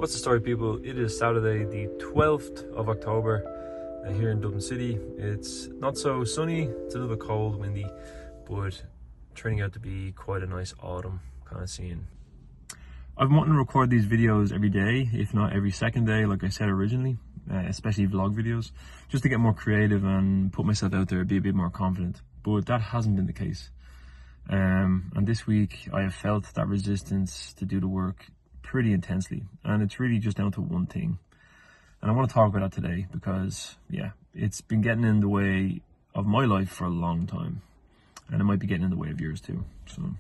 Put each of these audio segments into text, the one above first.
What's the story, people? It is Saturday the 12th of October here in Dublin City. It's not so sunny, it's a little bit cold, windy, but turning out to be quite a nice autumn kind of scene. I've been wanting to record these videos every day, if not every second day, like I said originally, especially vlog videos, just to get more creative and put myself out there, be a bit more confident. But that hasn't been the case. And this week I have felt that resistance to do the work pretty intensely, and it's really just down to one thing, and I want to talk about that today because it's been getting in the way of my life for a long time, and it might be getting in the way of yours too. So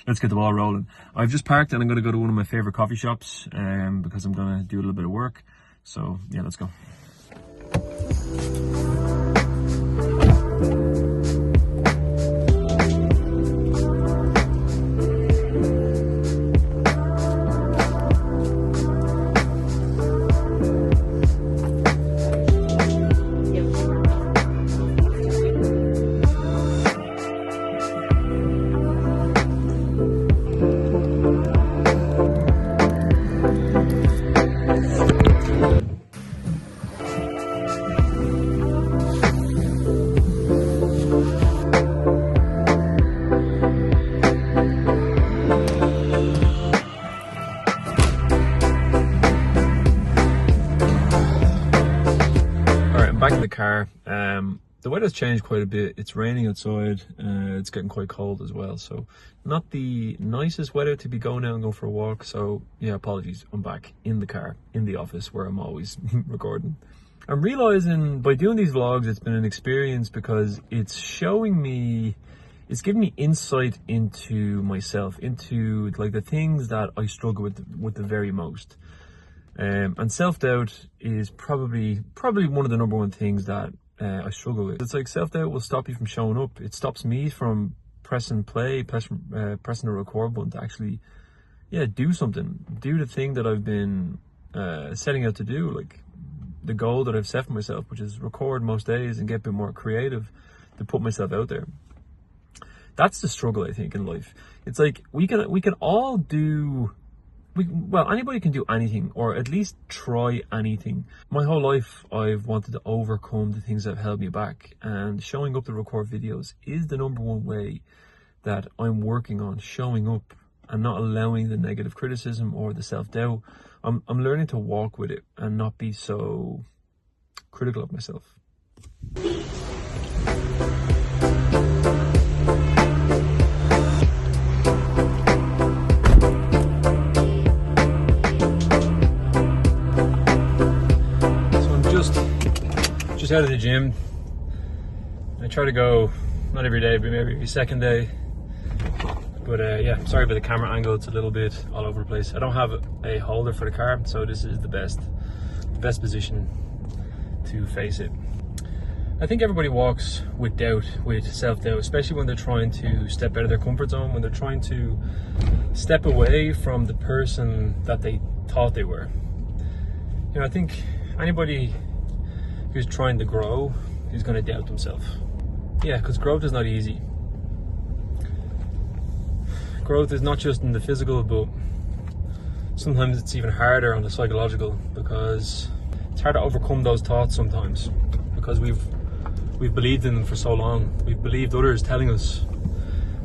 let's get the ball rolling. I've just parked and I'm going to go to one of my favorite coffee shops because I'm going to do a little bit of work. So yeah, let's go. Back in the car. The weather's changed quite a bit. It's raining outside, it's getting quite cold as well, so not the nicest weather to be going out and go for a walk. So yeah, apologies, I'm back in the car in the office where I'm always recording. I'm realizing by doing these vlogs it's been an experience because it's showing me, it's giving me insight into myself, into like the things that I struggle with the very most. And self-doubt is probably one of the number one things that I struggle with. It's like self-doubt will stop you from showing up. It stops me from pressing play, pressing the record button to actually, do something. Do the thing that I've been setting out to do, like the goal that I've set for myself, which is record most days and get a bit more creative to put myself out there. That's the struggle, I think, in life. It's like we can all do... Well, anybody can do anything, or at least try anything. My whole life, I've wanted to overcome the things that have held me back, and showing up to record videos is the number one way that I'm working on showing up and not allowing the negative criticism or the self-doubt. I'm learning to walk with it and not be so critical of myself. Just out of the gym. I try to go not every day, but maybe every second day. But yeah, sorry about the camera angle, it's a little bit all over the place. I don't have a holder for the car, so this is the best position to face it. I think everybody walks with doubt, with self-doubt, especially when they're trying to step out of their comfort zone, when they're trying to step away from the person that they thought they were. You know, I think anybody who's trying to grow is going to doubt themselves. Yeah, because growth is not easy. Growth is not just in the physical, but sometimes it's even harder on the psychological, because it's hard to overcome those thoughts sometimes, because we've believed in them for so long. We've believed others telling us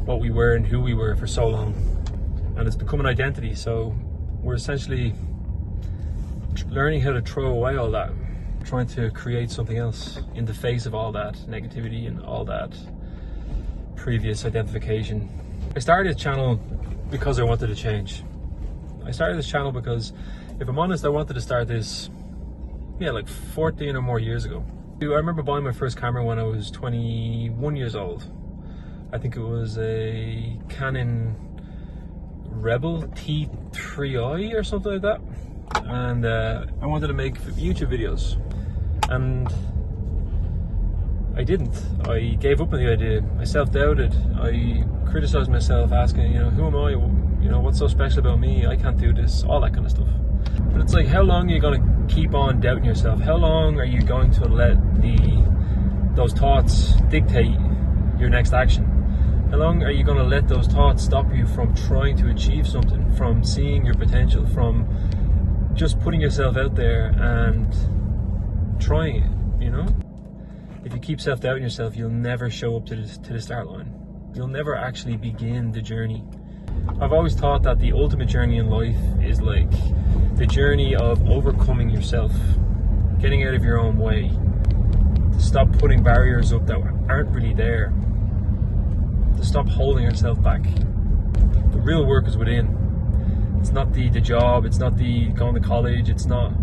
what we were and who we were for so long, and it's become an identity. So we're essentially learning how to throw away all that, trying to create something else in the face of all that negativity and all that previous identification. I started this channel because I wanted to change. I started this channel because, if I'm honest, I wanted to start this, like 14 or more years ago. I remember buying my first camera when I was 21 years old. I think it was a Canon Rebel T3i or something like that. And I wanted to make YouTube videos, and I didn't. I gave up on the idea. I self-doubted. I criticized myself, asking, who am I? What's so special about me? I can't do this, all that kind of stuff. But it's like, how long are you going to keep on doubting yourself? How long are you going to let those thoughts dictate your next action? How long are you going to let those thoughts stop you from trying to achieve something, from seeing your potential, from just putting yourself out there and trying it, you know? If you keep self-doubting yourself, you'll never show up to the start line. You'll never actually begin the journey. I've always thought that the ultimate journey in life is like the journey of overcoming yourself, getting out of your own way, to stop putting barriers up that aren't really there, to stop holding yourself back. The real work is within. It's not the job, it's not the going to college, it's not,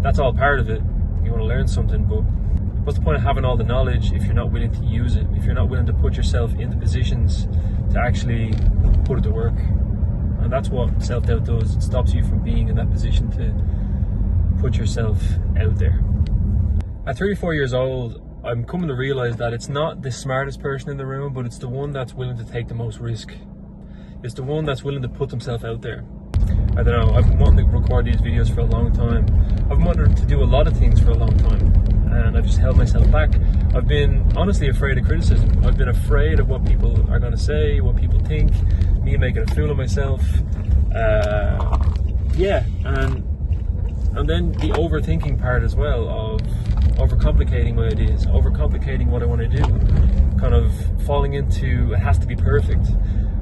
that's all part of it. You want to learn something, but what's the point of having all the knowledge if you're not willing to use it, if you're not willing to put yourself into positions to actually put it to work? And that's what self-doubt does. It stops you from being in that position to put yourself out there. At 34 years old, I'm coming to realize that it's not the smartest person in the room, but it's the one that's willing to take the most risk. It's the one that's willing to put themselves out there. I don't know, I've been wanting to record these videos for a long time. I've wanted to do a lot of things for a long time, and I've just held myself back. I've been honestly afraid of criticism. I've been afraid of what people are going to say, what people think, me making a fool of myself. And then the overthinking part as well, of overcomplicating my ideas, overcomplicating what I want to do, kind of falling into it has to be perfect.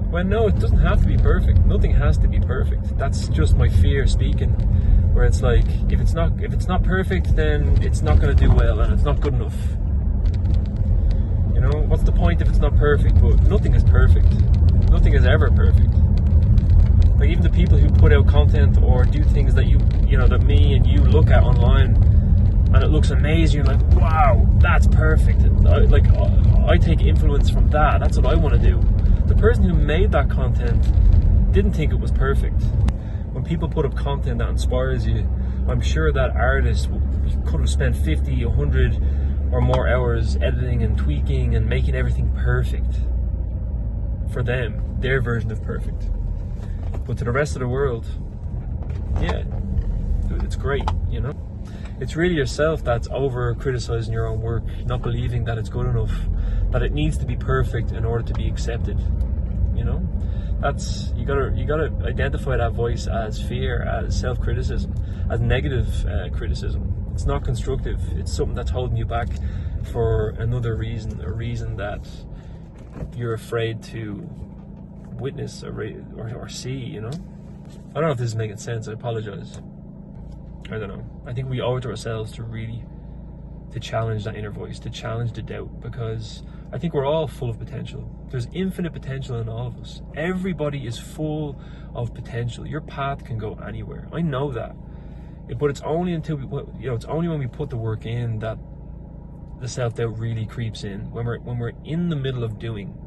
Well, no, it doesn't have to be perfect. Nothing has to be perfect. That's just my fear speaking, where it's like, if it's not perfect, then it's not going to do well and it's not good enough. You know, what's the point if it's not perfect? But nothing is perfect. Nothing is ever perfect. Like, even the people who put out content or do things that that me and you look at online, and it looks amazing, you're like, wow, that's perfect. I take influence from that. That's what I want to do. The person who made that content didn't think it was perfect. When people put up content that inspires you, I'm sure that artist could have spent 50, 100 or more hours editing and tweaking and making everything perfect for them, their version of perfect. But to the rest of the world, yeah, it's great, you know? It's really yourself that's over criticizing your own work, not believing that it's good enough, that it needs to be perfect in order to be accepted. You know, that's you gotta identify that voice as fear, as self-criticism, as negative criticism. It's not constructive. It's something that's holding you back for another reason, a reason that you're afraid to witness or see. You know, I don't know if this is making sense. I apologize. I don't know. I think we owe it to ourselves to challenge that inner voice, to challenge the doubt, because I think we're all full of potential. There's infinite potential in all of us. Everybody is full of potential. Your path can go anywhere. I know that. But it's only it's only when we put the work in that the self-doubt really creeps in. When we're in the middle of doing,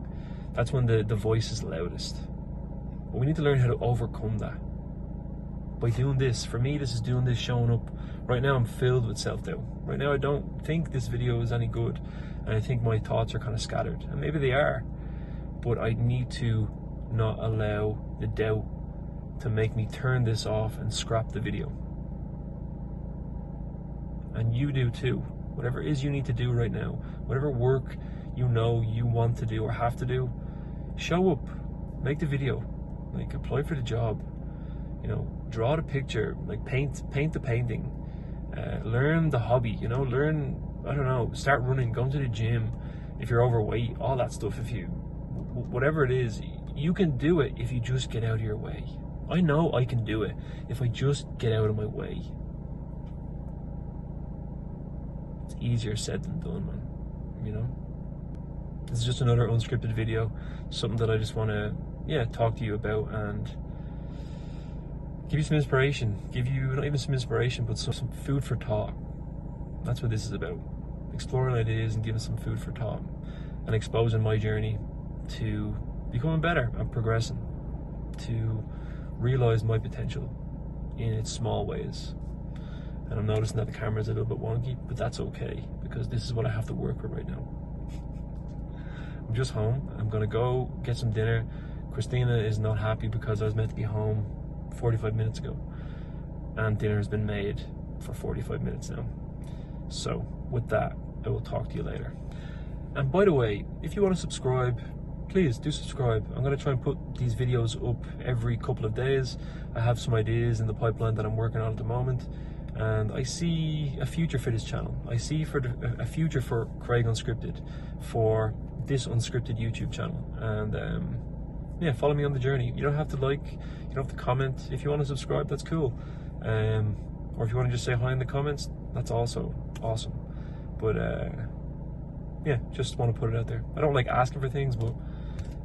that's when the voice is loudest. But we need to learn how to overcome that. By doing this, for me, this is doing this, showing up. Right now I'm filled with self-doubt. Right now I don't think this video is any good, and I think my thoughts are kind of scattered, and maybe they are, but I need to not allow the doubt to make me turn this off and scrap the video. And you do too. Whatever it is you need to do right now, whatever work you know you want to do or have to do, show up, make the video, like apply for the job, you know, draw the picture, like paint the painting, learn the hobby, you know, I don't know, start running, go to the gym if you're overweight, all that stuff. If you, whatever it is, you can do it if you just get out of your way. I know I can do it if I just get out of my way. It's easier said than done, man, you know? This is just another unscripted video, something that I just want to, talk to you about and give you some inspiration, give you not even some inspiration, but some food for thought. That's what this is about. Exploring ideas and giving some food for thought and exposing my journey to becoming better and progressing, to realize my potential in its small ways. And I'm noticing that the camera's a little bit wonky, but that's okay, because this is what I have to work with right now. I'm just home. I'm gonna go get some dinner. Christina is not happy because I was meant to be home 45 minutes ago, and dinner has been made for 45 minutes now. So with that, I will talk to you later. And by the way, if you want to subscribe, please do subscribe. I'm going to try and put these videos up every couple of days. I have some ideas in the pipeline that I'm working on at the moment, and I see a future for this channel. I see a future for Craig Unscripted, for this unscripted YouTube channel. And yeah, follow me on the journey. You don't have to like, you don't have to comment. If you want to subscribe, that's cool. Or if you want to just say hi in the comments, that's also awesome. But yeah, just want to put it out there. I don't like asking for things, but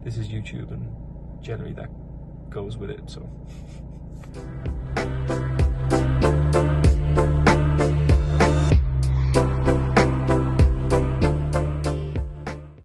this is YouTube, and generally that goes with it, so